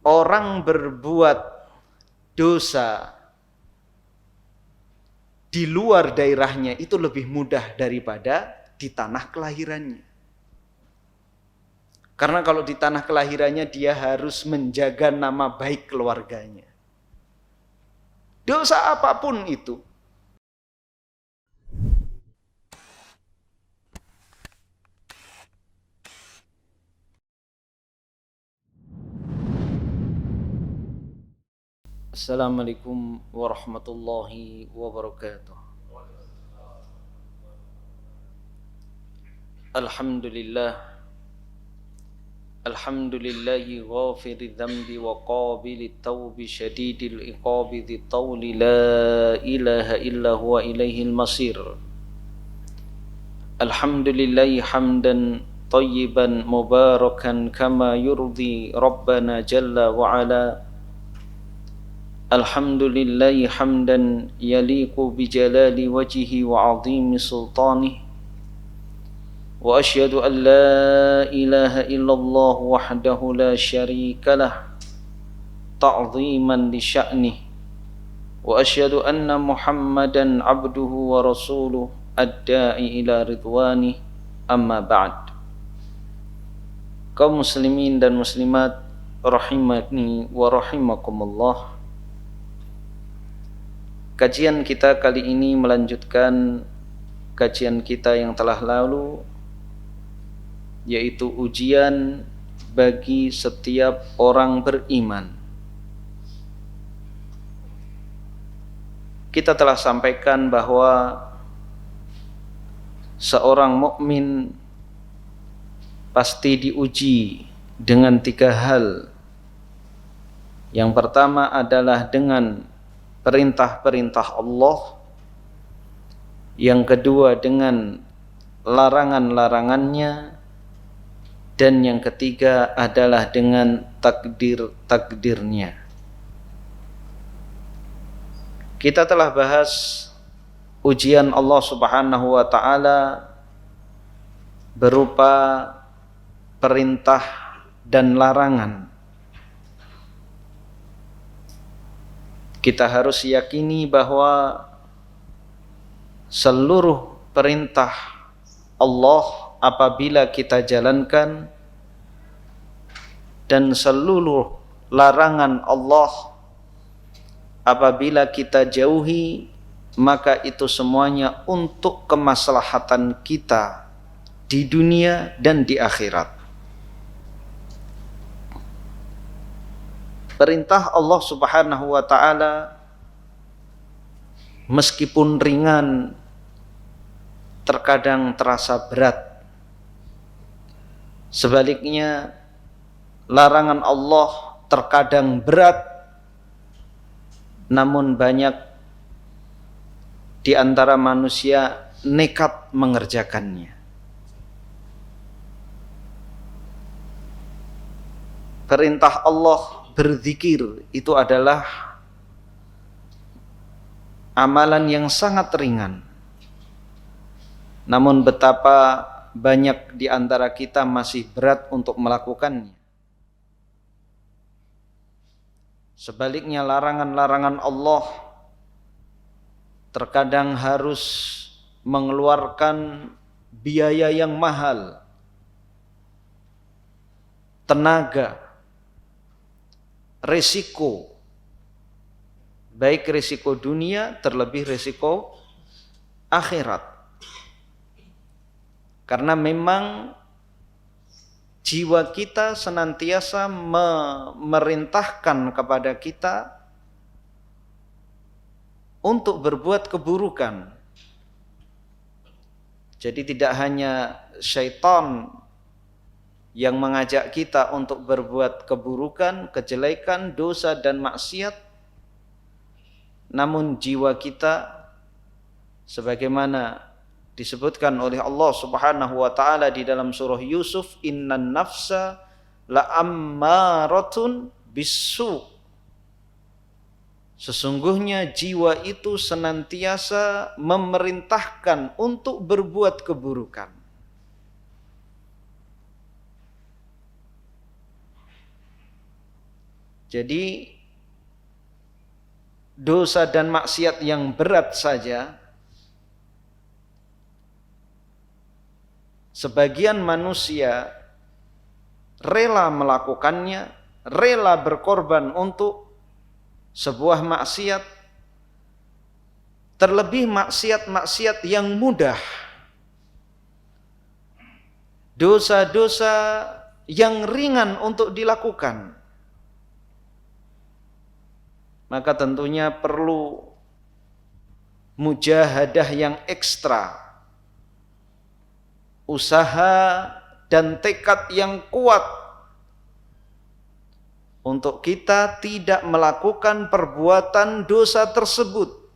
orang berbuat dosa di luar daerahnya itu lebih mudah daripada di tanah kelahirannya. Karena kalau di tanah kelahirannya dia harus menjaga nama baik keluarganya. Dosa apapun itu. Assalamualaikum warahmatullahi wabarakatuh. Alhamdulillahi ghafiri dhanbi wa qabili tawbi syadidil iqabi dhi tawli la ilaha illa huwa ilaihil masir. Alhamdulillahi hamdan tayyiban mubarakan kama yurdi rabbana jalla wa ala. Alhamdulillahi hamdan yaliqu bijalali wajhihi wa azimi sultanih. Wa asyhadu an la ilaha illallah wahdahu la syarika lah ta'ziman li sya'nih. Wa asyhadu anna Muhammadan abduhu wa rasuluh ad-da'i ila ridwanih. Amma ba'd. Kaum muslimin dan muslimat rahimani wa rahimakumullah. Kajian kita kali ini melanjutkan kajian kita yang telah lalu, yaitu ujian bagi setiap orang beriman. Kita telah sampaikan bahwa seorang mukmin pasti diuji dengan 3 hal. Yang pertama adalah dengan perintah-perintah Allah, yang kedua dengan larangan-larangannya, dan yang ketiga adalah dengan takdir-takdirnya. Kita telah bahas ujian Allah Subhanahu wa ta'ala berupa perintah dan larangan. Kita harus yakini bahwa seluruh perintah Allah apabila kita jalankan dan seluruh larangan Allah apabila kita jauhi, maka itu semuanya untuk kemaslahatan kita di dunia dan di akhirat. Perintah Allah Subhanahu wa ta'ala meskipun ringan, terkadang terasa berat. Sebaliknya, larangan Allah terkadang berat, namun banyak di antara manusia nekat mengerjakannya. Perintah Allah berzikir itu adalah amalan yang sangat ringan. Namun betapa banyak di antara kita masih berat untuk melakukannya. Sebaliknya larangan-larangan Allah terkadang harus mengeluarkan biaya yang mahal, tenaga, resiko, baik resiko dunia terlebih resiko akhirat. Karena memang jiwa kita senantiasa memerintahkan kepada kita untuk berbuat keburukan. Jadi tidak hanya syaitan yang mengajak kita untuk berbuat keburukan, kejelekan, dosa dan maksiat, namun jiwa kita sebagaimana disebutkan oleh Allah Subhanahu wa ta'ala di dalam surah Yusuf, innan nafsa la'ammaratun bisu. Sesungguhnya jiwa itu senantiasa memerintahkan untuk berbuat keburukan. Jadi dosa dan maksiat yang berat saja, sebagian manusia rela melakukannya, rela berkorban untuk sebuah maksiat, terlebih maksiat-maksiat yang mudah, dosa-dosa yang ringan untuk dilakukan. Maka tentunya perlu mujahadah yang ekstra, usaha dan tekad yang kuat untuk kita tidak melakukan perbuatan dosa tersebut.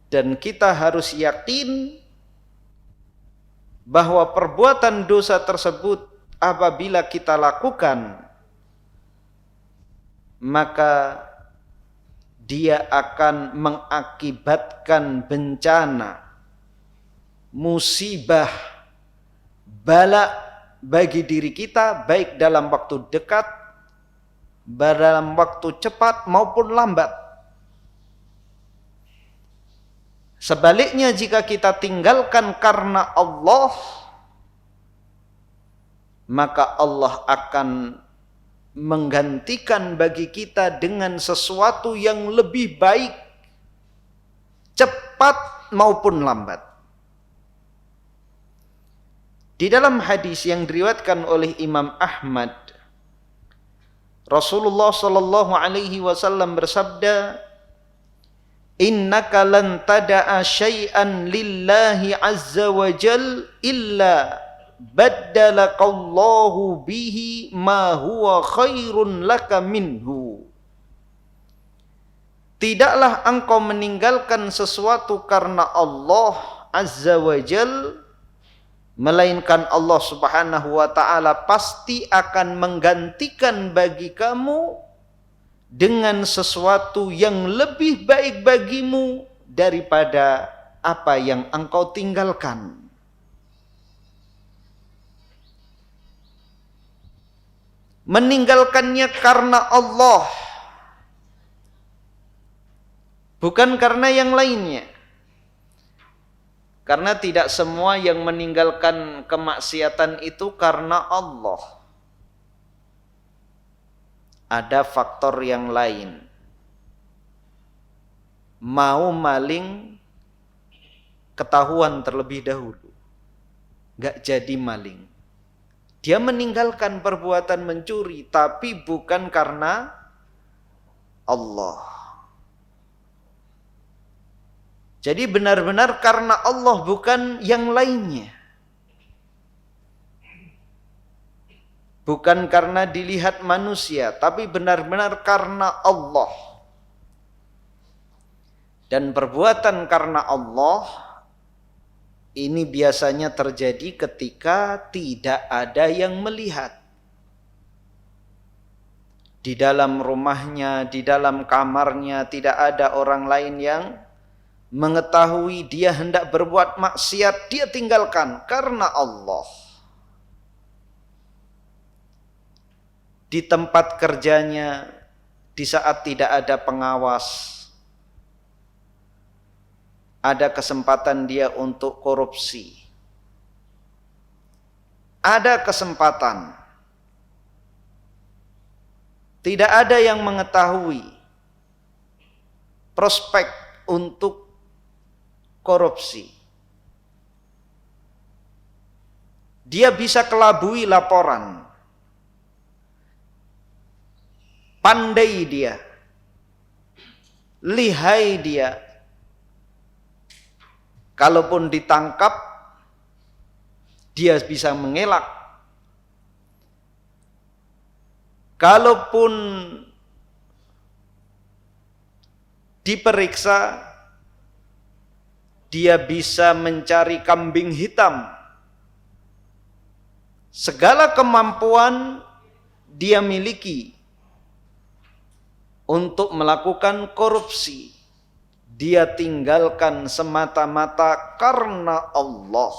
Dan kita harus yakin bahwa perbuatan dosa tersebut apabila kita lakukan, maka dia akan mengakibatkan bencana, musibah, bala bagi diri kita, baik dalam waktu dekat, dalam waktu cepat maupun lambat. Sebaliknya, jika kita tinggalkan karena Allah, maka Allah akan menggantikan bagi kita dengan sesuatu yang lebih baik, cepat maupun lambat. Di dalam hadis yang diriwayatkan oleh Imam Ahmad, Rasulullah sallallahu alaihi wasallam bersabda, "Innaka lan tada'a syai'an lillahi azza wa jal illa baddalakallahu bihi ma huwa khairun laka minhu." Tidaklah engkau meninggalkan sesuatu karena Allah azza wa jal, melainkan Allah subhanahu wa ta'ala pasti akan menggantikan bagi kamu dengan sesuatu yang lebih baik bagimu daripada apa yang engkau tinggalkan. Meninggalkannya karena Allah, bukan karena yang lainnya. Karena tidak semua yang meninggalkan kemaksiatan itu karena Allah. Ada faktor yang lain. Mau maling, ketahuan terlebih dahulu, gak jadi maling. Dia meninggalkan perbuatan mencuri, tapi bukan karena Allah. Jadi benar-benar karena Allah, bukan yang lainnya. Bukan karena dilihat manusia, tapi benar-benar karena Allah. Dan perbuatan karena Allah ini biasanya terjadi ketika tidak ada yang melihat. Di dalam rumahnya, di dalam kamarnya, tidak ada orang lain yang mengetahui dia hendak berbuat maksiat, dia tinggalkan karena Allah. Di tempat kerjanya, di saat tidak ada pengawas, ada kesempatan dia untuk korupsi. Ada kesempatan. Tidak ada yang mengetahui prospek untuk korupsi. Dia bisa kelabui laporan. Pandai dia. Lihai dia. Kalaupun ditangkap, dia bisa mengelak. Kalaupun diperiksa, dia bisa mencari kambing hitam. Segala kemampuan dia miliki untuk melakukan korupsi. Dia tinggalkan semata-mata karena Allah.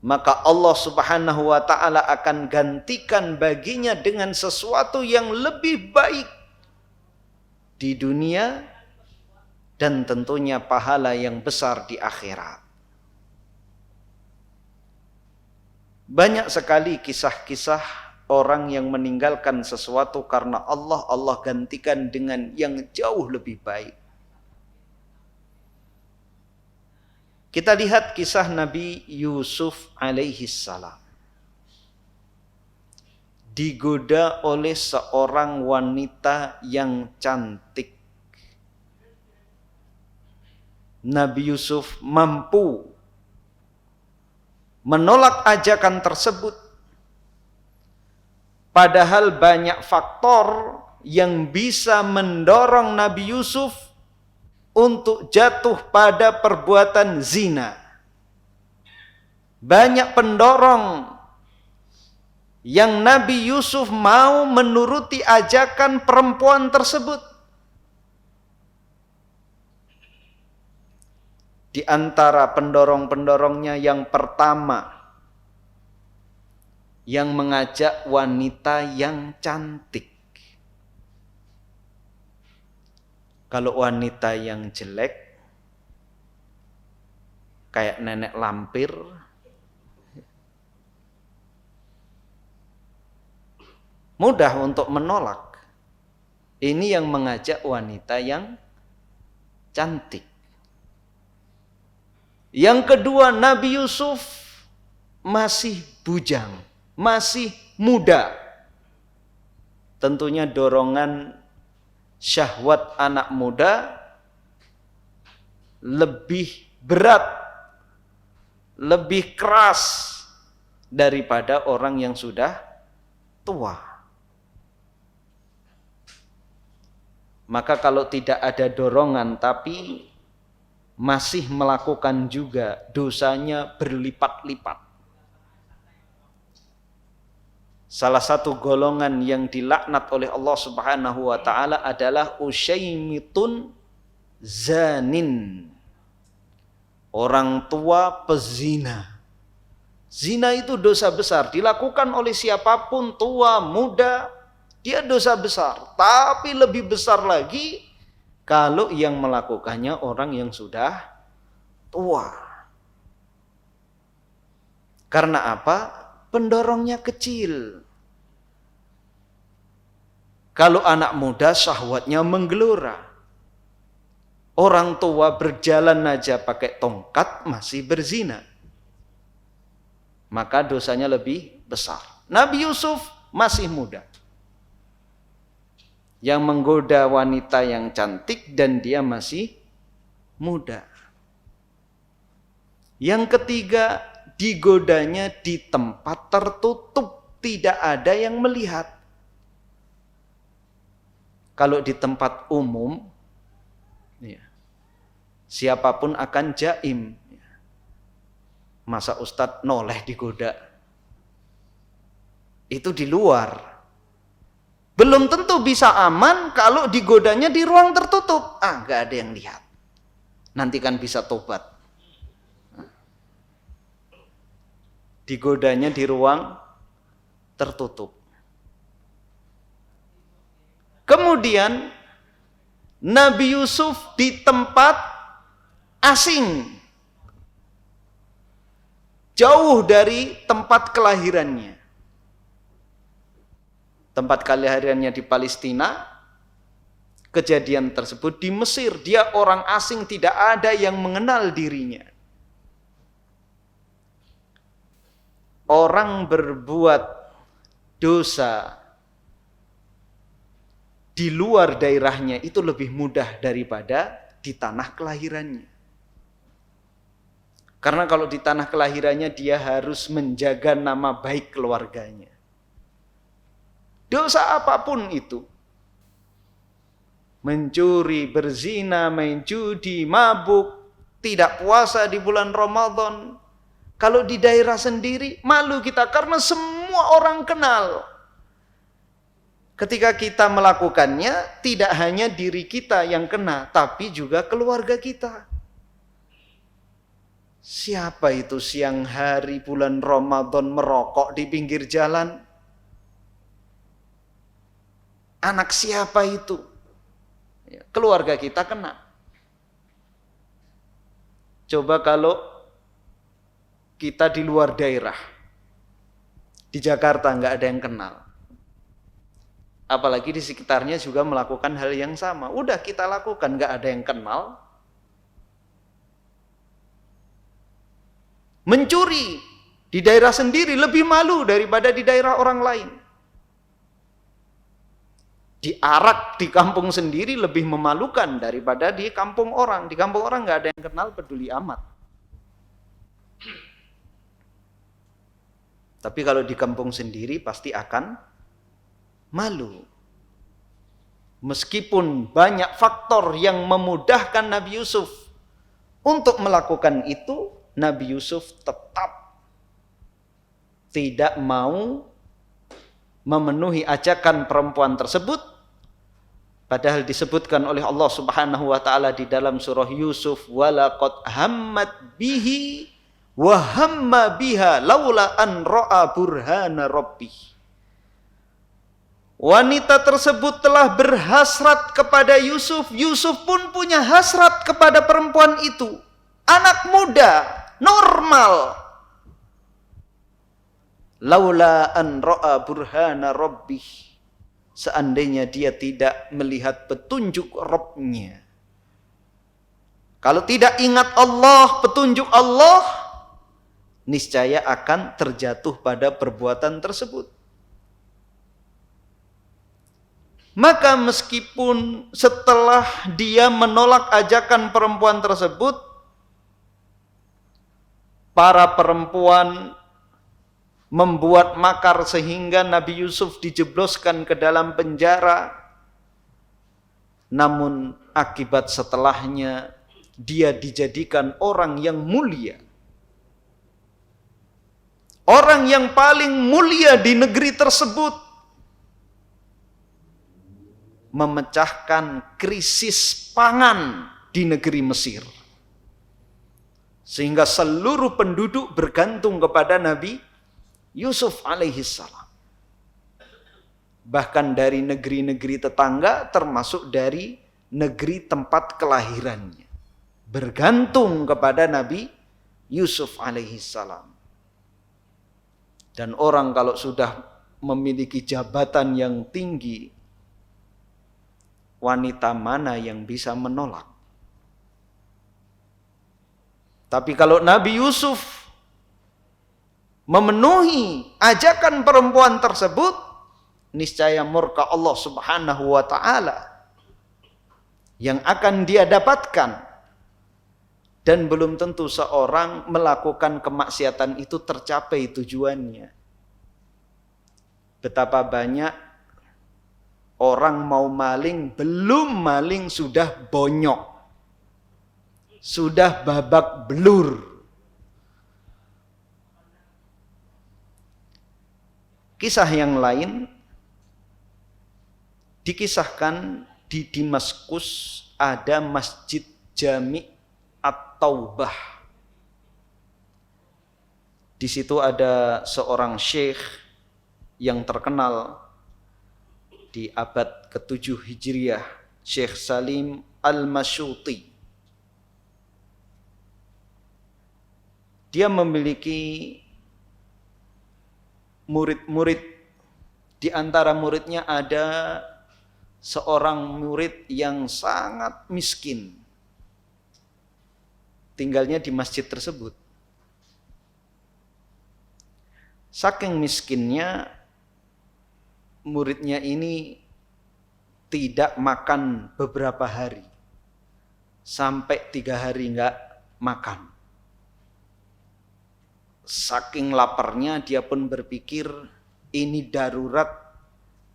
maka Allah Subhanahu wa ta'ala akan gantikan baginya dengan sesuatu yang lebih baik di dunia dan tentunya pahala yang besar di akhirat. Banyak sekali kisah-kisah orang yang meninggalkan sesuatu karena Allah, Allah gantikan dengan yang jauh lebih baik. Kita lihat kisah Nabi Yusuf alaihi salam. Digoda oleh seorang wanita yang cantik. Nabi Yusuf mampu menolak ajakan tersebut. Padahal banyak faktor yang bisa mendorong Nabi Yusuf untuk jatuh pada perbuatan zina. Banyak pendorong yang Nabi Yusuf mau menuruti ajakan perempuan tersebut. Di antara pendorong-pendorongnya yang pertama, yang mengajak wanita yang cantik. Kalau wanita yang jelek, kayak nenek lampir, mudah untuk menolak. Ini yang mengajak wanita yang cantik. Yang kedua, Nabi Yusuf masih bujang, masih muda. Tentunya dorongan syahwat anak muda lebih berat, lebih keras daripada orang yang sudah tua. Maka kalau tidak ada dorongan tapi masih melakukan juga, dosanya berlipat-lipat. Salah satu golongan yang dilaknat oleh Allah Subhanahu wa taala adalah usyaimitun zanin. Orang tua pezina. Zina itu dosa besar, dilakukan oleh siapapun, tua, muda, dia dosa besar. Tapi lebih besar lagi kalau yang melakukannya orang yang sudah tua. Karena apa? Pendorongnya kecil. Kalau anak muda syahwatnya menggelora. Orang tua berjalan aja pakai tongkat masih berzina. Maka dosanya lebih besar. Nabi Yusuf masih muda. Yang menggoda wanita yang cantik dan dia masih muda. Yang ketiga, digodanya di tempat tertutup, tidak ada yang melihat. Kalau di tempat umum, ya, siapapun akan jaim. Masa Ustadz noleh digoda? Itu di luar. Belum tentu bisa aman kalau digodanya di ruang tertutup. Nggak ada yang lihat. Nanti kan bisa tobat. Digodanya di ruang tertutup. Kemudian Nabi Yusuf di tempat asing, jauh dari tempat kelahirannya. Tempat kelahirannya di Palestina, kejadian tersebut di Mesir. Dia orang asing, tidak ada yang mengenal dirinya. Orang berbuat dosa di luar daerahnya itu lebih mudah daripada di tanah kelahirannya. Karena kalau di tanah kelahirannya dia harus menjaga nama baik keluarganya. Dosa apapun itu, mencuri, berzina, main judi, mabuk, tidak puasa di bulan Ramadan. Kalau di daerah sendiri malu kita karena semua orang kenal. Ketika kita melakukannya, tidak hanya diri kita yang kena, tapi juga keluarga kita. Siapa itu siang hari bulan Ramadan merokok di pinggir jalan? Anak siapa itu? Keluarga kita kena. Coba kalau kita di luar daerah, di Jakarta nggak ada yang kenal. Apalagi di sekitarnya juga melakukan hal yang sama. Udah kita lakukan, nggak ada yang kenal. Mencuri di daerah sendiri lebih malu daripada di daerah orang lain. Diarak di kampung sendiri lebih memalukan daripada di kampung orang. Di kampung orang nggak ada yang kenal, peduli amat. Tapi kalau di kampung sendiri pasti akan malu. Meskipun banyak faktor yang memudahkan Nabi Yusuf untuk melakukan itu, Nabi Yusuf tetap tidak mau memenuhi ajakan perempuan tersebut, padahal disebutkan oleh Allah Subhanahu wa taala di dalam surah Yusuf, walaqad hammat bihi wa hamma biha laula an ra'a burhana rabbih. Wanita tersebut telah berhasrat kepada Yusuf. Yusuf pun punya hasrat kepada perempuan itu. Anak muda, normal. Laula an ra'a burhana rabbih. Seandainya dia tidak melihat petunjuk Rabb-nya. Kalau tidak ingat Allah, petunjuk Allah, niscaya akan terjatuh pada perbuatan tersebut. Maka meskipun setelah dia menolak ajakan perempuan tersebut, para perempuan membuat makar sehingga Nabi Yusuf dijebloskan ke dalam penjara. Namun akibat setelahnya dia dijadikan orang yang mulia. Orang yang paling mulia di negeri tersebut. Memecahkan krisis pangan di negeri Mesir. Sehingga seluruh penduduk bergantung kepada Nabi Yusuf alaihissalam. Bahkan dari negeri-negeri tetangga, termasuk dari negeri tempat kelahirannya, bergantung kepada Nabi Yusuf alaihissalam. Dan orang kalau sudah memiliki jabatan yang tinggi, wanita mana yang bisa menolak? Tapi kalau Nabi Yusuf memenuhi ajakan perempuan tersebut, niscaya murka Allah Subhanahu wa taala yang akan dia dapatkan. Dan belum tentu seorang melakukan kemaksiatan itu tercapai tujuannya. Betapa banyak orang mau maling, belum maling sudah bonyok, sudah babak belur. Kisah yang lain dikisahkan di Damaskus ada Masjid Jami' At-Taubah. Di situ ada seorang syekh yang terkenal di abad ke-7 Hijriah, Syekh Salim Al-Masyuti. Dia memiliki murid-murid. Di antara muridnya ada seorang murid yang sangat miskin. Tinggalnya di masjid tersebut. Saking miskinnya, muridnya ini tidak makan beberapa hari. Sampai 3 hari enggak makan. Saking laparnya dia pun berpikir ini darurat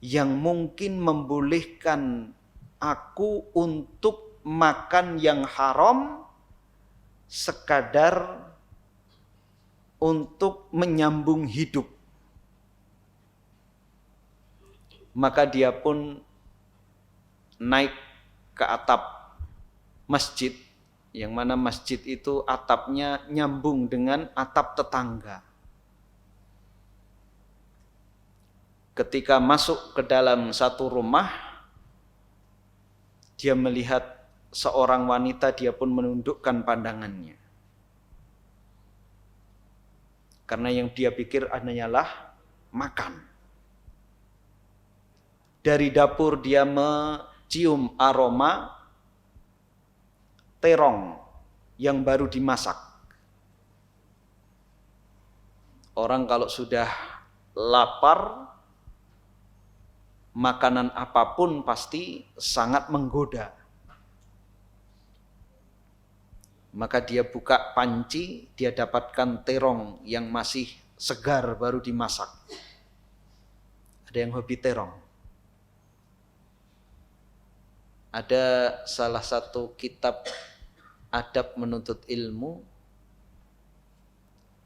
yang mungkin membolehkan aku untuk makan yang haram sekadar untuk menyambung hidup. Maka dia pun naik ke atap masjid yang mana masjid itu atapnya nyambung dengan atap tetangga. Ketika masuk ke dalam satu rumah, dia melihat seorang wanita, dia pun menundukkan pandangannya. Karena yang dia pikir hanyalah makan. Dari dapur dia mencium aroma terong yang baru dimasak. Orang kalau sudah lapar, makanan apapun pasti sangat menggoda. Maka dia buka panci, dia dapatkan terong yang masih segar baru dimasak. Ada yang hobi terong. Ada salah satu kitab adab menuntut ilmu.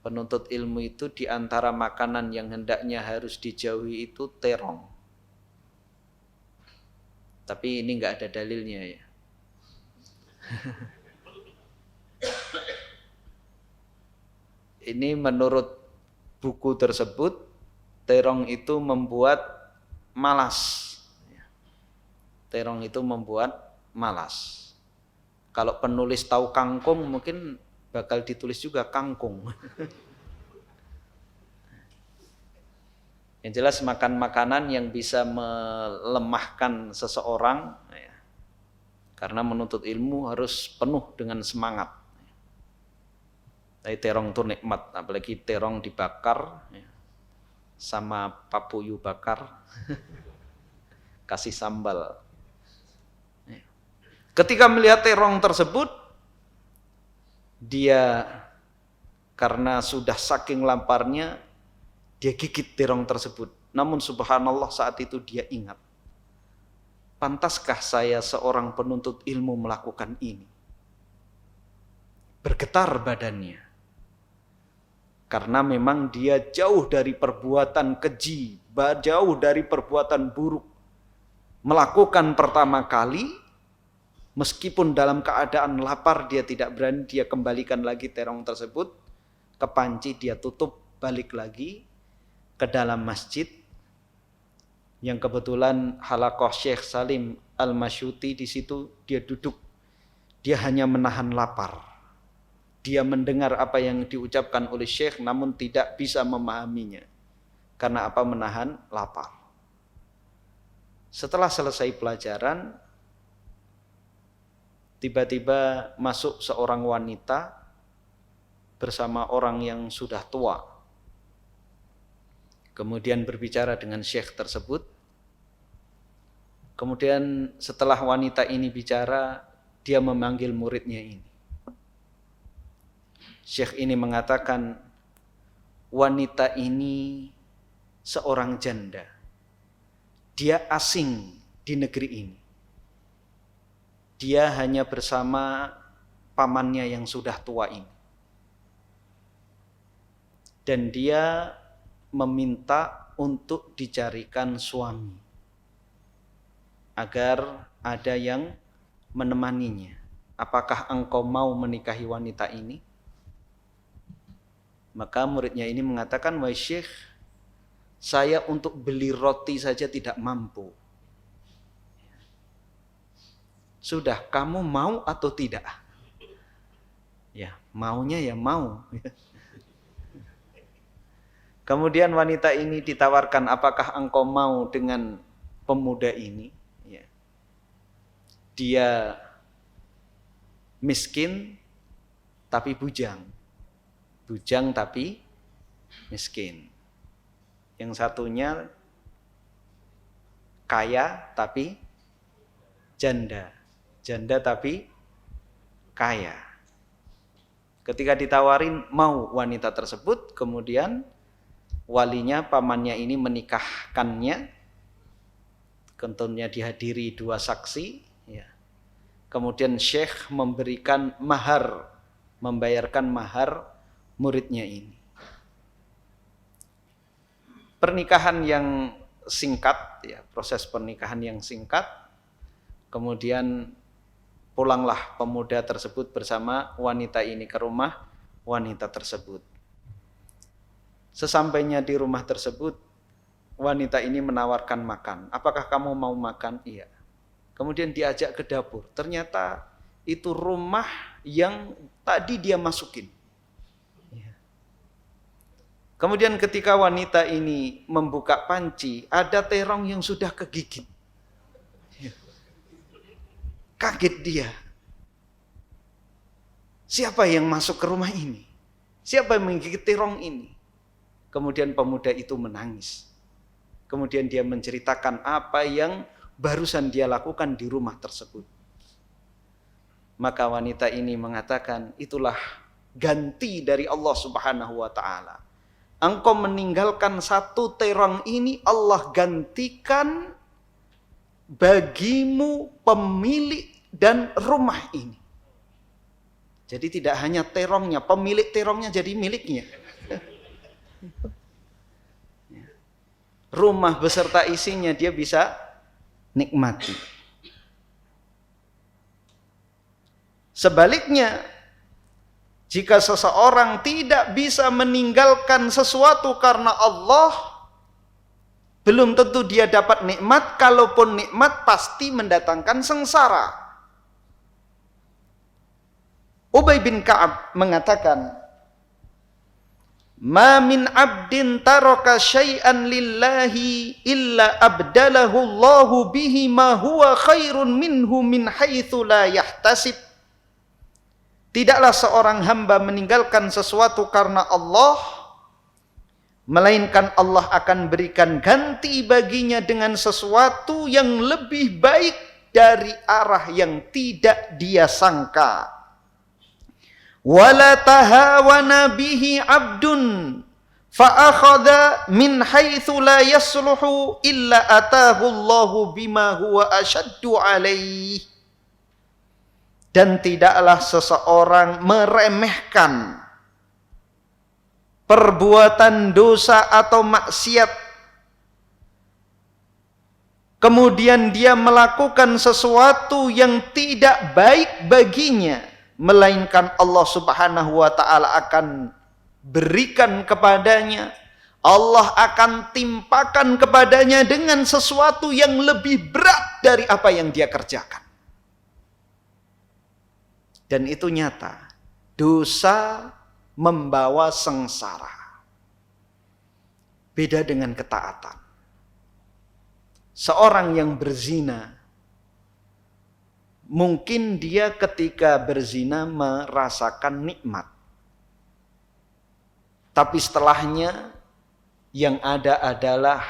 Penuntut ilmu itu di antara makanan yang hendaknya harus dijauhi itu terong. Tapi ini enggak ada dalilnya ya. Ini menurut buku tersebut, terong itu membuat malas. Terong itu membuat malas. Kalau penulis tahu kangkung, mungkin bakal ditulis juga kangkung. Yang jelas makan makanan yang bisa melemahkan seseorang, ya. Karena menuntut ilmu harus penuh dengan semangat. Tapi terong itu nikmat, apalagi terong dibakar ya, sama papuyu bakar, kasih sambal. Ya. Ketika melihat terong tersebut, dia karena sudah saking laparnya, dia gigit terong tersebut. Namun subhanallah saat itu dia ingat, pantaskah saya seorang penuntut ilmu melakukan ini? Bergetar badannya. Karena memang dia jauh dari perbuatan keji, jauh dari perbuatan buruk. Melakukan pertama kali, meskipun dalam keadaan lapar, dia tidak berani, dia kembalikan lagi terong tersebut ke panci, dia tutup balik lagi ke dalam masjid. Yang kebetulan halaqah Syekh Salim Al-Masyuti di situ dia duduk. Dia hanya menahan lapar. Dia mendengar apa yang diucapkan oleh Syekh namun tidak bisa memahaminya. Karena apa? Menahan lapar. Setelah selesai pelajaran, tiba-tiba masuk seorang wanita bersama orang yang sudah tua. Kemudian berbicara dengan Syekh tersebut. Kemudian setelah wanita ini bicara, dia memanggil muridnya ini. Syekh ini mengatakan, wanita ini seorang janda. Dia asing di negeri ini. Dia hanya bersama pamannya yang sudah tua ini. Dan dia meminta untuk dicarikan suami. Agar ada yang menemaninya. Apakah engkau mau menikahi wanita ini? Maka muridnya ini mengatakan, wahai Syekh, saya untuk beli roti saja tidak mampu. Sudah, kamu mau atau tidak? Ya, maunya ya mau. Kemudian wanita ini ditawarkan, apakah engkau mau dengan pemuda ini? Ya. Dia miskin tapi bujang. Bujang tapi miskin. Yang satunya kaya tapi janda. Janda tapi kaya. Ketika ditawarin mau wanita tersebut, kemudian walinya, pamannya ini menikahkannya. Tentunya dihadiri 2 saksi. Ya. Kemudian Syekh memberikan mahar, membayarkan mahar muridnya ini. Pernikahan yang singkat, ya, proses pernikahan yang singkat. Kemudian Pulanglah pemuda tersebut bersama wanita ini ke rumah wanita tersebut. Sesampainya di rumah tersebut, wanita ini menawarkan makan. Apakah kamu mau makan? Iya. Kemudian diajak ke dapur. Ternyata itu rumah yang tadi dia masukin. Kemudian ketika wanita ini membuka panci, ada terong yang sudah kegigit. Kaget dia. Siapa yang masuk ke rumah ini? Siapa yang menggigit terong ini? Kemudian pemuda itu menangis. Kemudian dia menceritakan apa yang barusan dia lakukan di rumah tersebut. Maka wanita ini mengatakan, itulah ganti dari Allah Subhanahu wa ta'ala. Engkau meninggalkan satu terong ini, Allah gantikan bagimu pemilik dan rumah ini. Jadi tidak hanya terongnya, pemilik terongnya jadi miliknya. Rumah beserta isinya dia bisa nikmati. Sebaliknya, jika seseorang tidak bisa meninggalkan sesuatu karena Allah, belum tentu dia dapat nikmat. Kalaupun nikmat pasti mendatangkan sengsara. Ubay bin Ka'ab mengatakan, "Ma min 'abdin taraka syai'an lillahi illa abdalahu Allahu bihi ma huwa khairun minhu min haitsu la yahtasib." Tidaklah seorang hamba meninggalkan sesuatu karena Allah, melainkan Allah akan berikan ganti baginya dengan sesuatu yang lebih baik dari arah yang tidak dia sangka. Wala tahawana bihi 'abdun fa akhadha min haitsu la yasluhu illa atahu Allahu bima huwa ashaddu alaihi. Dan tidaklah seseorang meremehkan perbuatan dosa atau maksiat, kemudian dia melakukan sesuatu yang tidak baik baginya, melainkan Allah Subhanahu wa ta'ala akan berikan kepadanya, Allah akan timpakan kepadanya dengan sesuatu yang lebih berat dari apa yang dia kerjakan. Dan itu nyata, dosa membawa sengsara. Beda dengan ketaatan. Seorang yang berzina, mungkin dia ketika berzina merasakan nikmat. Tapi setelahnya yang ada adalah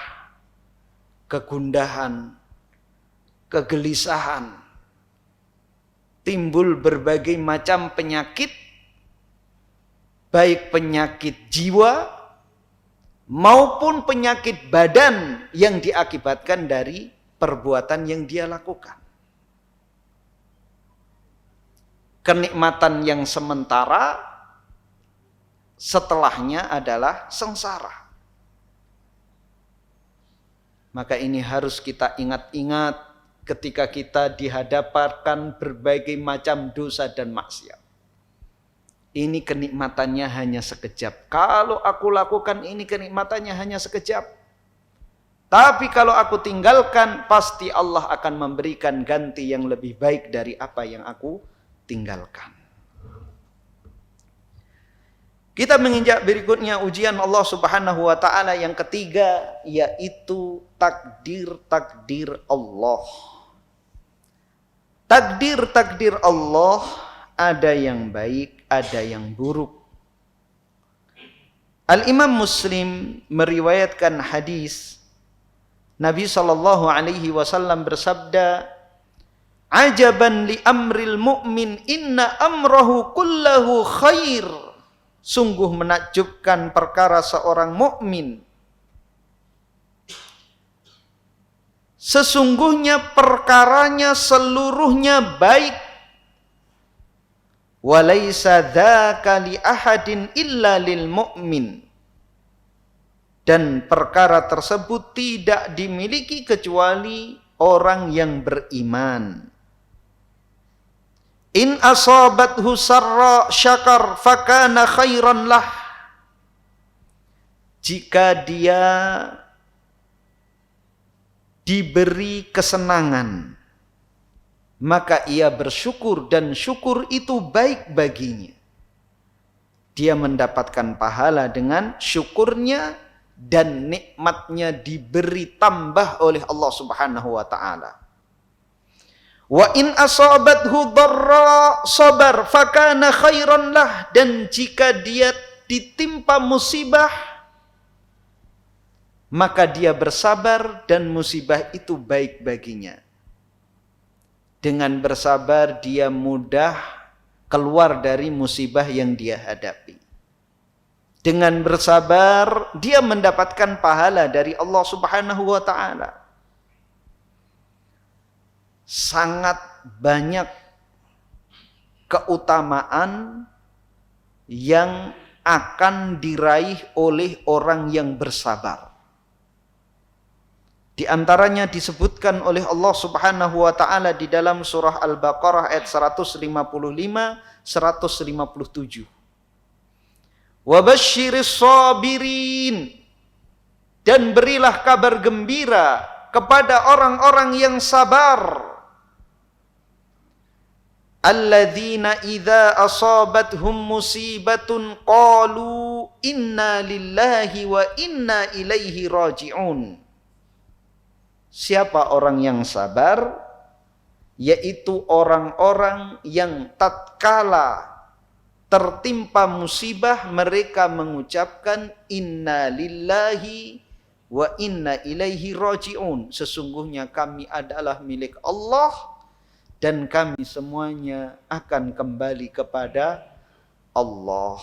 kegundahan, kegelisahan. Timbul berbagai macam penyakit, baik penyakit jiwa maupun penyakit badan yang diakibatkan dari perbuatan yang dia lakukan. Kenikmatan yang sementara setelahnya adalah sengsara. Maka ini harus kita ingat-ingat ketika kita dihadapkan berbagai macam dosa dan maksiat. Ini kenikmatannya hanya sekejap. Kalau aku lakukan ini kenikmatannya hanya sekejap. Tapi kalau aku tinggalkan, pasti Allah akan memberikan ganti yang lebih baik dari apa yang aku tinggalkan. Kita menginjak berikutnya ujian Allah Subhanahu wa ta'ala yang ketiga, yaitu takdir-takdir Allah. Takdir-takdir Allah ada yang baik, ada yang buruk. Al-Imam Muslim meriwayatkan hadis Nabi sallallahu alaihi wasallam bersabda, "Ajaban li amril mu'min inna amrahu kullahu khair." Sungguh menakjubkan perkara seorang mukmin. Sesungguhnya perkaranya seluruhnya baik. Walaisa dzaka li ahadin illa lil mu'min. Dan perkara tersebut tidak dimiliki kecuali orang yang beriman. In asabathu sarra syakar fakana khairan lah. Jika dia diberi kesenangan, maka ia bersyukur dan syukur itu baik baginya. Dia mendapatkan pahala dengan syukurnya dan nikmatnya diberi tambah oleh Allah Subhanahu wa taala. Wa in asabathu dharra sabar fakana khairan lah, dan jika dia ditimpa musibah maka dia bersabar dan musibah itu baik baginya. Dengan bersabar dia mudah keluar dari musibah yang dia hadapi. Dengan bersabar dia mendapatkan pahala dari Allah Subhanahu wa taala. Sangat banyak keutamaan yang akan diraih oleh orang yang bersabar. Di antaranya disebutkan oleh Allah Subhanahu wa taala di dalam surah Al-Baqarah ayat 155 157. Wa basyiris sabirin, dan berilah kabar gembira kepada orang-orang yang sabar. Alladzina idza asabathum musibatun qalu inna lillahi wa inna ilaihi raji'un. Siapa orang yang sabar? Yaitu orang-orang yang tatkala tertimpa musibah mereka mengucapkan inna lillahi wa inna ilaihi raji'un. Sesungguhnya kami adalah milik Allah dan kami semuanya akan kembali kepada Allah.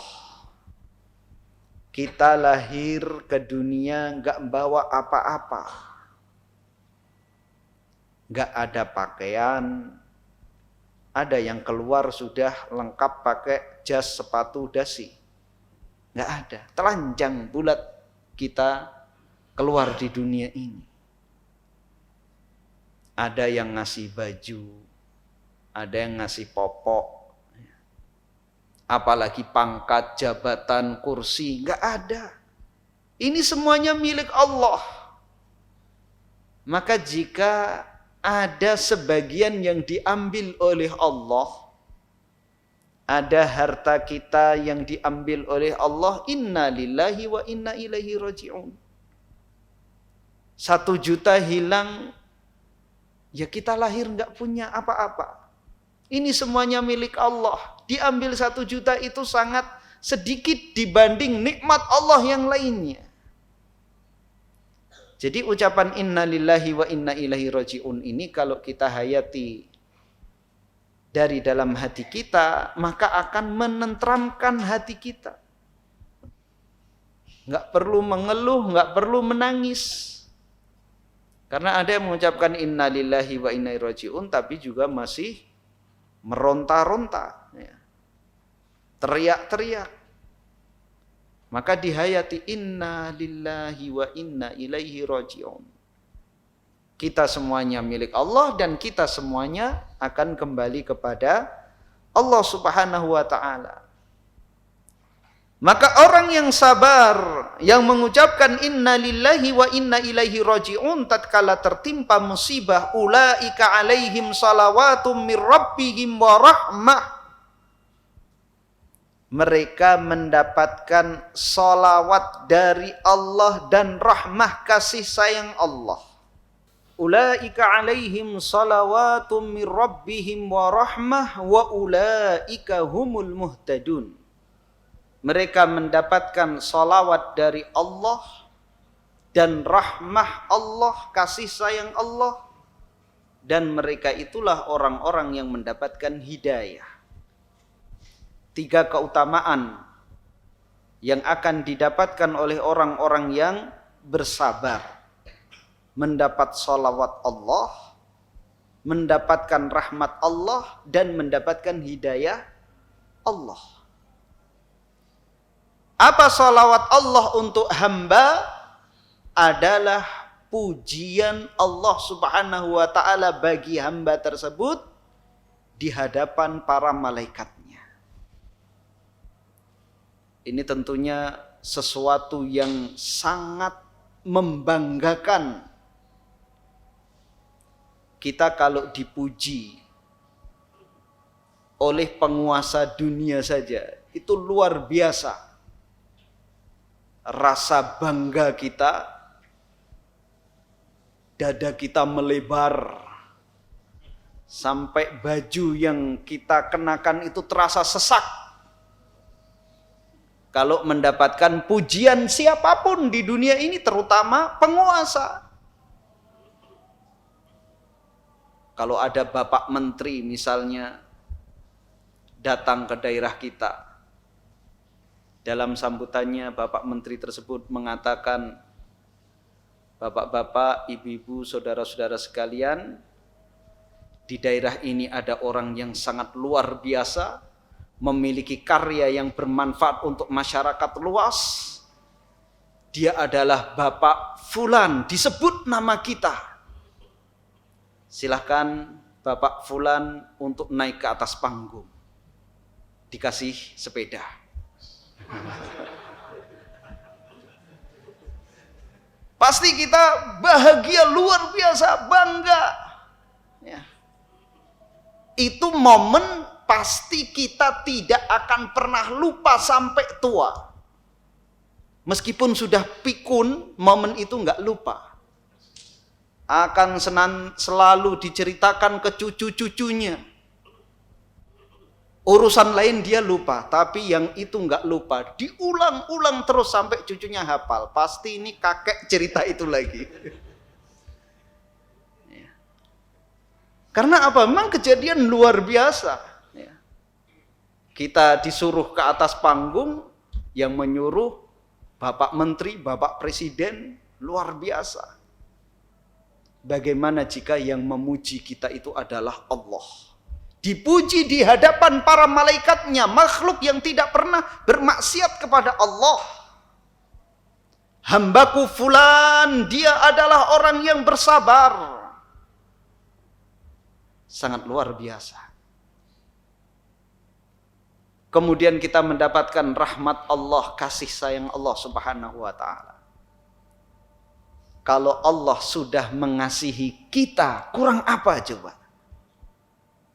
Kita lahir ke dunia enggak bawa apa-apa. Enggak ada pakaian. Ada yang keluar sudah lengkap pakai jas, sepatu, dasi. Enggak ada. Telanjang bulat kita keluar di dunia ini. Ada yang ngasih baju, ada yang ngasih popok, apalagi pangkat, jabatan, kursi, enggak ada. Ini semuanya milik Allah. Maka jika ada sebagian yang diambil oleh Allah, ada harta kita yang diambil oleh Allah, inna lillahi wa inna ilaihi raji'un. 1 juta hilang, ya kita lahir enggak punya apa-apa. Ini semuanya milik Allah. Diambil 1 juta itu sangat sedikit dibanding nikmat Allah yang lainnya. Jadi ucapan inna lillahi wa inna ilaihi raji'un ini kalau kita hayati dari dalam hati kita, maka akan menenteramkan hati kita. Enggak perlu mengeluh, enggak perlu menangis. Karena ada yang mengucapkan inna lillahi wa inna ilaihi raji'un tapi juga masih meronta-ronta, teriak-teriak. Maka dihayati inna lillahi wa inna ilaihi raji'un. Kita semuanya milik Allah dan kita semuanya akan kembali kepada Allah Subhanahu wa taala. Maka orang yang sabar, yang mengucapkan inna lillahi wa inna ilaihi raji'un tatkala tertimpa musibah, ulaika alaihim salawatum mir rabbihim wa rahmah. Mereka mendapatkan salawat dari Allah dan rahmah kasih sayang Allah. Ulaika alaihim salawatum mir rabbihim wa rahmah wa ulaika humul muhtadun. Mereka mendapatkan salawat dari Allah dan rahmah Allah, kasih sayang Allah, dan mereka itulah orang-orang yang mendapatkan hidayah. 3 keutamaan yang akan didapatkan oleh orang-orang yang bersabar. Mendapat salawat Allah, mendapatkan rahmat Allah, dan mendapatkan hidayah Allah. Apa salawat Allah untuk hamba? Adalah pujian Allah Subhanahu wa ta'ala bagi hamba tersebut di hadapan para malaikatnya. Ini tentunya sesuatu yang sangat membanggakan. Kita kalau dipuji oleh penguasa dunia saja, itu luar biasa. Rasa bangga kita, dada kita melebar, sampai baju yang kita kenakan itu terasa sesak. Kalau mendapatkan pujian siapapun di dunia ini, terutama penguasa. Kalau ada Bapak Menteri misalnya datang ke daerah kita, dalam sambutannya Bapak Menteri tersebut mengatakan, Bapak-bapak, ibu-ibu, saudara-saudara sekalian, di daerah ini ada orang yang sangat luar biasa, memiliki karya yang bermanfaat untuk masyarakat luas. Dia adalah Bapak Fulan, disebut nama kita. Silahkan Bapak Fulan untuk naik ke atas panggung. Dikasih sepeda. Pasti kita bahagia luar biasa, bangga. Ya. Itu momen pasti kita tidak akan pernah lupa sampai tua. Meskipun sudah pikun, momen itu nggak lupa. Akan selalu diceritakan ke cucu-cucunya. Urusan lain dia lupa, tapi yang itu nggak lupa. Diulang-ulang terus sampai cucunya hafal. Pasti ini kakek cerita itu lagi. Ya. Karena apa? Memang kejadian luar biasa. Ya. Kita disuruh ke atas panggung, yang menyuruh Bapak Menteri, Bapak Presiden, luar biasa. Bagaimana jika yang memuji kita itu adalah Allah? Dipuji di hadapan para malaikatnya, makhluk yang tidak pernah bermaksiat kepada Allah. Hambaku fulan, dia adalah orang yang bersabar. Sangat luar biasa. Kemudian kita mendapatkan rahmat Allah, kasih sayang Allah Subhanahu wa ta'ala. Kalau Allah sudah mengasihi kita, kurang apa coba?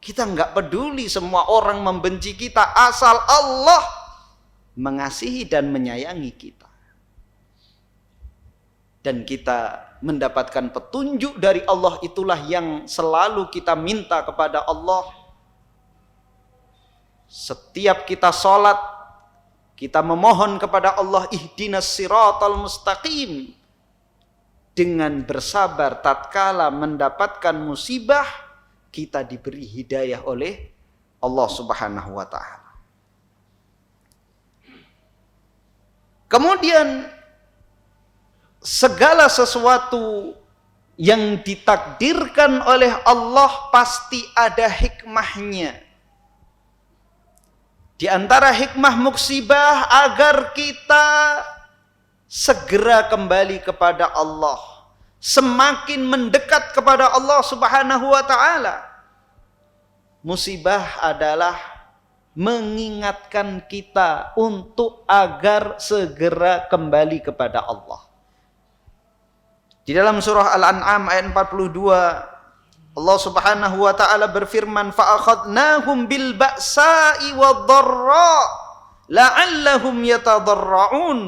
Kita nggak peduli semua orang membenci kita, asal Allah mengasihi dan menyayangi kita. Dan kita mendapatkan petunjuk dari Allah, itulah yang selalu kita minta kepada Allah. Setiap kita sholat, kita memohon kepada Allah, ihdinas siratal mustaqim. Dengan bersabar tatkala mendapatkan musibah, kita diberi hidayah oleh Allah Subhanahu wa ta'ala. Kemudian segala sesuatu yang ditakdirkan oleh Allah pasti ada hikmahnya. Di antara hikmah musibah agar kita segera kembali kepada Allah, semakin mendekat kepada Allah Subhanahu wa ta'ala. Musibah adalah mengingatkan kita untuk agar segera kembali kepada Allah. Di dalam surah Al-An'am ayat 42, Allah Subhanahu wa ta'ala berfirman, فَأَخَذْنَاهُمْ بِالْبَأْسَاءِ وَالضَّرَّاءِ لَعَلَّهُمْ يَتَضَرَّعُونَ.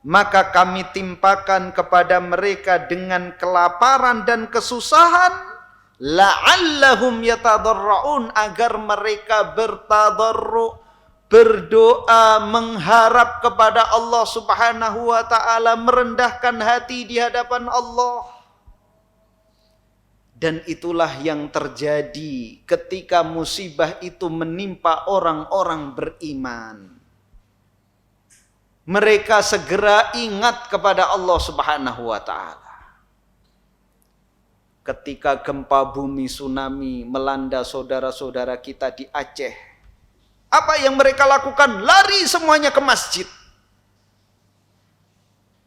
Maka kami timpakan kepada mereka dengan kelaparan dan kesusahan, la'allahum yatadarra'un, agar mereka bertadarru', berdoa, mengharap kepada Allah Subhanahu wa ta'ala, merendahkan hati di hadapan Allah. Dan itulah yang terjadi ketika musibah itu menimpa orang-orang beriman. Mereka segera ingat kepada Allah Subhanahu wa ta'ala. Ketika gempa bumi tsunami melanda saudara-saudara kita di Aceh, apa yang mereka lakukan? Lari semuanya ke masjid.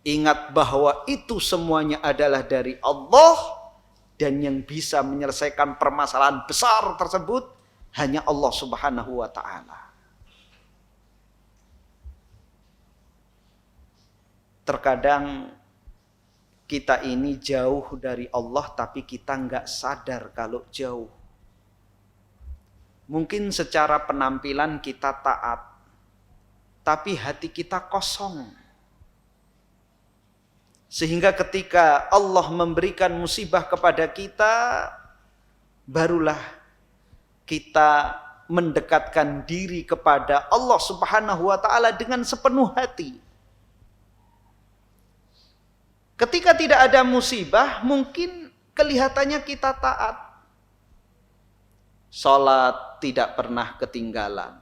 Ingat bahwa itu semuanya adalah dari Allah, Dan yang bisa menyelesaikan permasalahan besar tersebut hanya Allah Subhanahu wa ta'ala. Terkadang kita ini jauh dari Allah tapi kita nggak sadar kalau jauh. Mungkin secara penampilan kita taat, tapi hati kita kosong. Sehingga ketika Allah memberikan musibah kepada kita, barulah kita mendekatkan diri kepada Allah Subhanahu wa ta'ala dengan sepenuh hati. Ketika tidak ada musibah, mungkin kelihatannya kita taat. Salat tidak pernah ketinggalan.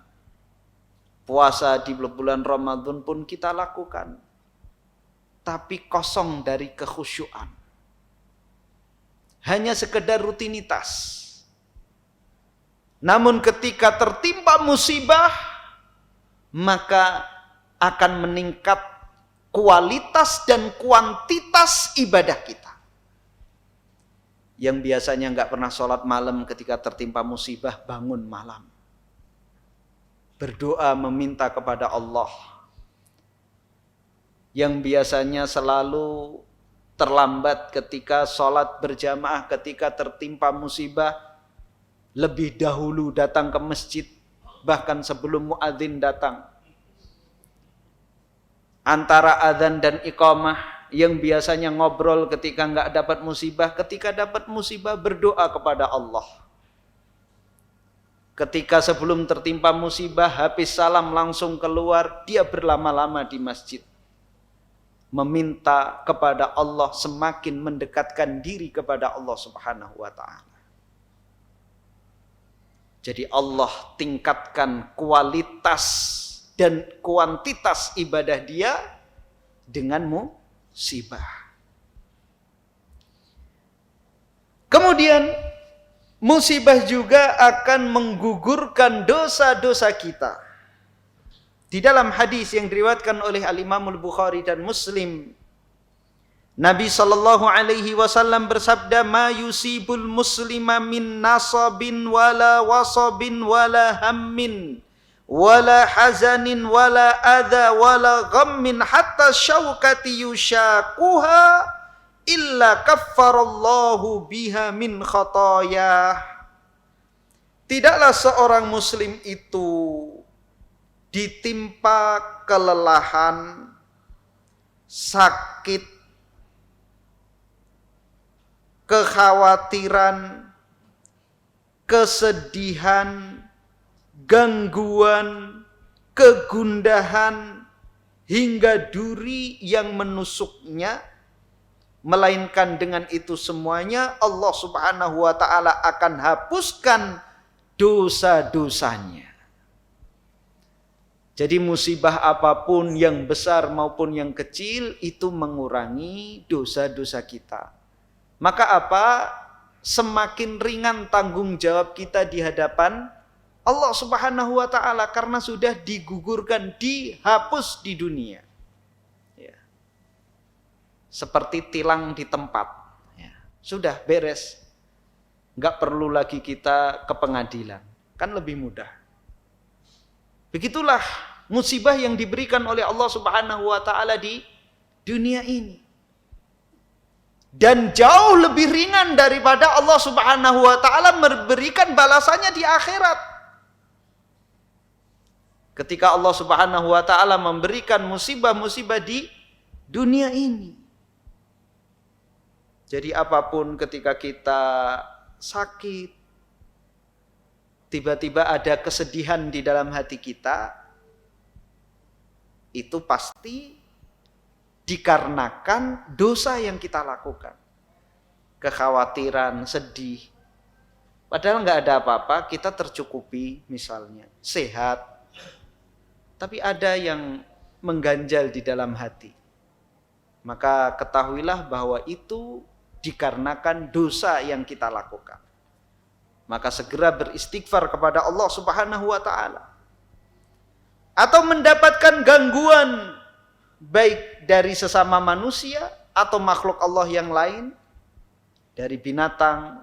Puasa di bulan Ramadan pun kita lakukan. Tapi kosong dari kekhusyuan. Hanya sekedar rutinitas. Namun ketika tertimpa musibah, maka akan meningkat kualitas dan kuantitas ibadah kita. Yang biasanya nggak pernah sholat malam ketika tertimpa musibah, bangun malam. Berdoa meminta kepada Allah. Yang biasanya selalu terlambat ketika sholat berjamaah, ketika tertimpa musibah, lebih dahulu datang ke masjid, bahkan sebelum muadzin datang. Antara adzan dan iqamah, yang biasanya ngobrol ketika nggak dapat musibah, ketika dapat musibah berdoa kepada Allah. Ketika sebelum tertimpa musibah, habis salam langsung keluar, dia berlama-lama di masjid. Meminta kepada Allah, semakin mendekatkan diri kepada Allah Subhanahu wa ta'ala. Jadi Allah tingkatkan kualitas dan kuantitas ibadah dia dengan musibah. Kemudian musibah juga akan menggugurkan dosa-dosa kita. Di dalam hadis yang diriwayatkan oleh Al-Imam Al-Bukhari dan Muslim, Nabi SAW bersabda, "Ma yusibul muslima min nasabin wala wasabin wala hammin wala hazanin wala adha wala ghammin hatta syaukati yushakuha illa kaffarallahu biha min khatayah." Tidaklah seorang muslim itu ditimpa kelelahan, sakit, kekhawatiran, kesedihan, gangguan, kegundahan, hingga duri yang menusuknya, melainkan dengan itu semuanya Allah Subhanahu wa ta'ala akan hapuskan dosa-dosanya. Jadi musibah apapun yang besar maupun yang kecil itu mengurangi dosa-dosa kita. Maka apa? Semakin ringan tanggung jawab kita di hadapan Allah Subhanahu wa ta'ala karena sudah digugurkan, dihapus di dunia. Ya. Seperti tilang di tempat. Ya. Sudah beres. Nggak perlu lagi kita ke pengadilan. Kan lebih mudah. Begitulah musibah yang diberikan oleh Allah Subhanahu wa ta'ala di dunia ini. Dan jauh lebih ringan daripada Allah Subhanahu wa ta'ala memberikan balasannya di akhirat. Ketika Allah Subhanahu wa ta'ala memberikan musibah-musibah di dunia ini. Jadi apapun ketika kita sakit, tiba-tiba ada kesedihan di dalam hati kita, itu pasti dikarenakan dosa yang kita lakukan. Kekhawatiran, sedih. Padahal nggak ada apa-apa, kita tercukupi misalnya, sehat. Tapi ada yang mengganjal di dalam hati. Maka ketahuilah bahwa itu dikarenakan dosa yang kita lakukan. Maka segera beristighfar kepada Allah Subhanahu wa ta'ala. Atau mendapatkan gangguan baik dari sesama manusia atau makhluk Allah yang lain, dari binatang,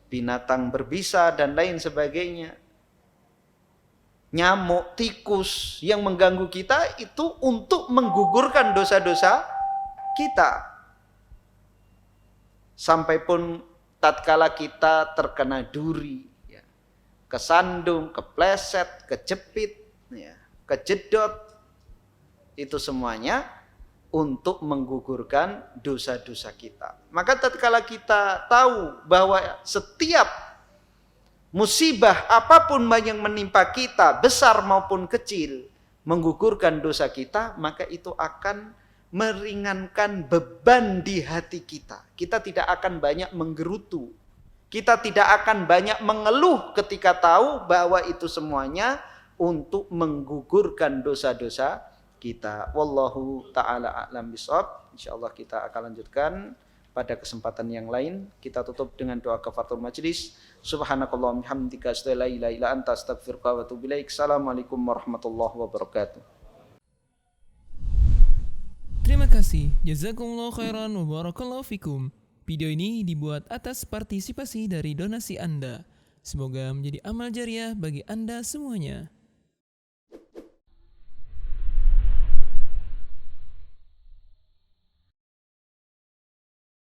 binatang berbisa dan lain sebagainya. Nyamuk, tikus yang mengganggu kita itu untuk menggugurkan dosa-dosa kita. Sampai pun tatkala kita terkena duri, ya, kesandung, kepleset, kejepit, ya, kejedot, itu semuanya untuk menggugurkan dosa-dosa kita. Maka tatkala kita tahu bahwa setiap musibah apapun yang menimpa kita, besar maupun kecil, menggugurkan dosa kita, maka itu akan meringankan beban di hati kita. Kita tidak akan banyak menggerutu. Kita tidak akan banyak mengeluh ketika tahu bahwa itu semuanya untuk menggugurkan dosa-dosa kita. Wallahu ta'ala a'lam bishawab. Insyaallah kita akan lanjutkan pada kesempatan yang lain. Kita tutup dengan doa kafaratul majlis. Subhanakallahumma hamdika asyhadu an la ilaha illa anta astaghfiruka wa atubu ilaik. Assalamualaikum warahmatullahi wabarakatuh. Terima kasih. Jazakumullah khairan wa barakallahu fikum. Video ini dibuat atas partisipasi dari donasi Anda. Semoga menjadi amal jariah bagi Anda semuanya.